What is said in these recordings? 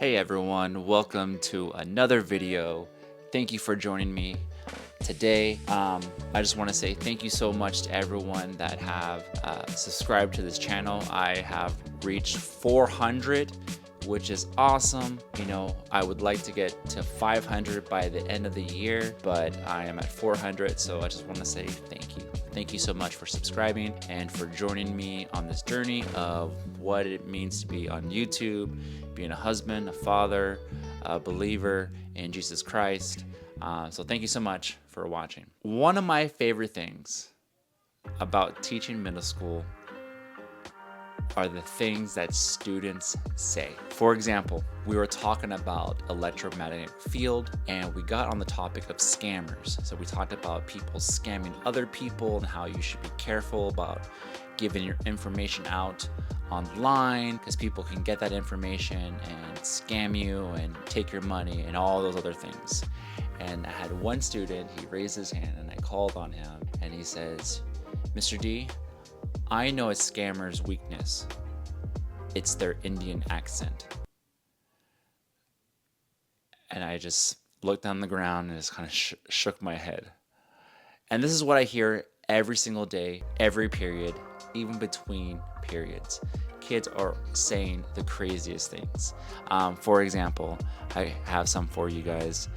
Hey everyone, welcome to another video. Thank you for joining me today. I just want to say thank you so much to everyone that have subscribed to this channel. I have reached 400, which is awesome. You know, I would like to get to 500 by the end of the year, but I am at 400, so I just want to say thank you. Thank you so much for subscribing and for joining me on this journey of what it means to be on YouTube, being a husband, a father, a believer in Jesus Christ. So thank you so much for watching. One of my favorite things about teaching middle school are the things that students say. For example, we were talking about electromagnetic field and we got on the topic of scammers. So we talked about people scamming other people and how you should be careful about giving your information out online because people can get that information and scam you and take your money and all those other things. And I had one student, he raised his hand and I called on him and he says, "Mr. D, I know a scammer's weakness. It's their Indian accent." And I just looked on the ground and just kind of shook my head. And this is what I hear every single day, every period, even between periods. Kids are saying the craziest things. For example, I have some for you guys.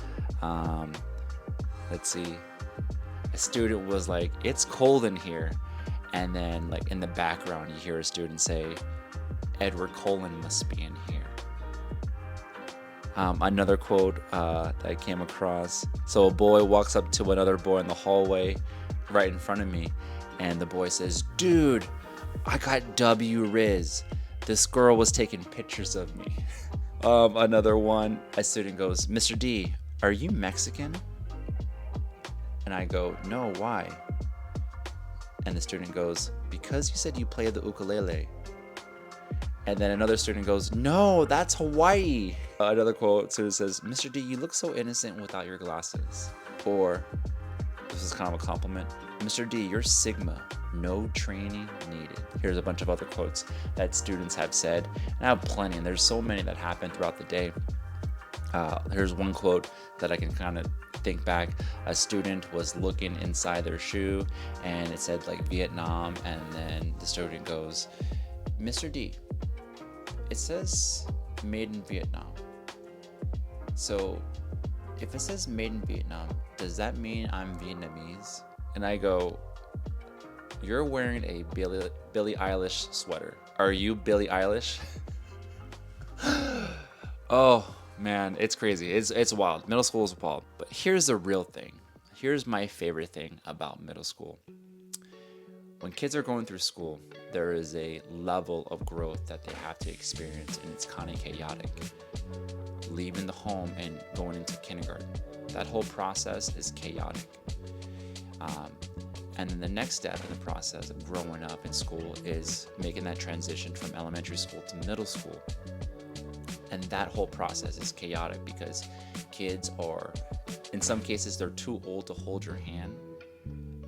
Let's see. A student was like, "It's cold in here." And then like in the background, you hear a student say, "Edward Cullen must be in here." Another quote that I came across. So a boy walks up to another boy in the hallway right in front of me. And the boy says, "Dude, I got W Riz. This girl was taking pictures of me." Another one, a student goes, "Mr. D, are you Mexican?" And I go, "No, why?" And the student goes, "Because you said you play the ukulele." And then another student goes, "No, that's Hawaii." Another quote student says, "Mr. D, you look so innocent without your glasses." Or, this is kind of a compliment, "Mr. D, you're Sigma, no training needed." Here's a bunch of other quotes that students have said. And I have plenty, and there's so many that happen throughout the day. Here's one quote that I can kind of think back. A student was looking inside their shoe and it said like Vietnam, and then the student goes, "Mr. D, it says made in Vietnam. So if it says made in Vietnam, does that mean I'm Vietnamese?" And I go, "You're wearing a Billie Eilish sweater. Are you Billie Eilish?" Oh man, it's crazy. It's wild. Middle school is wild. But here's the real thing. Here's my favorite thing about middle school. When kids are going through school, there is a level of growth that they have to experience, and it's kind of chaotic. Leaving the home and going into kindergarten, that whole process is chaotic. And then the next step in the process of growing up in school is making that transition from elementary school to middle school. And that whole process is chaotic because kids are, in some cases, they're too old to hold your hand,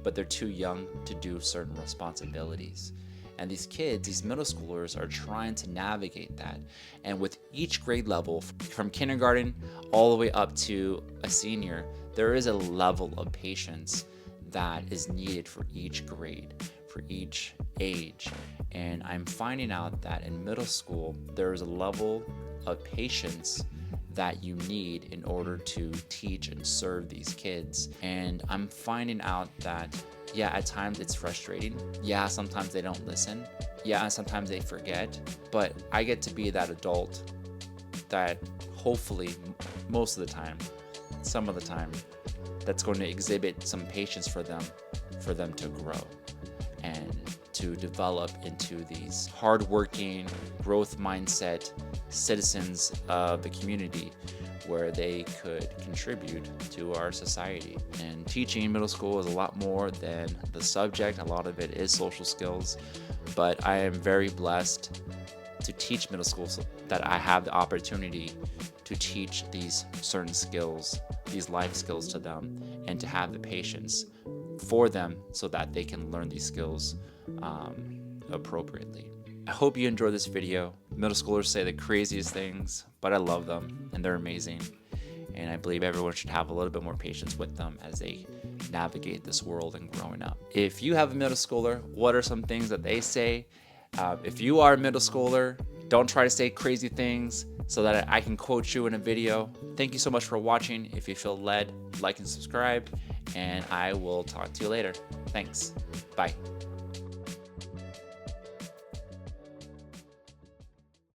but they're too young to do certain responsibilities. And these kids, these middle schoolers, are trying to navigate that. And with each grade level, from kindergarten all the way up to a senior, there is a level of patience that is needed for each grade, for each age. And I'm finding out that in middle school, there's a level of patience that you need in order to teach and serve these kids. And I'm finding out that, yeah, at times it's frustrating. Yeah, sometimes they don't listen. Yeah, sometimes they forget. But I get to be that adult that hopefully most of the time, some of the time, that's going to exhibit some patience for them to grow and to develop into these hardworking, growth mindset citizens of the community where they could contribute to our society. And teaching middle school is a lot more than the subject. A lot of it is social skills, but I am very blessed to teach middle school so that I have the opportunity to teach these certain skills, these life skills to them, and to have the patience for them so that they can learn these skills appropriately. I hope you enjoyed this video. Middle schoolers say the craziest things, but I love them and they're amazing. And I believe everyone should have a little bit more patience with them as they navigate this world and growing up. If you have a middle schooler, what are some things that they say? If you are a middle schooler, don't try to say crazy things so that I can quote you in a video. Thank you so much for watching. If you feel led, like and subscribe, and I will talk to you later. Thanks. Bye.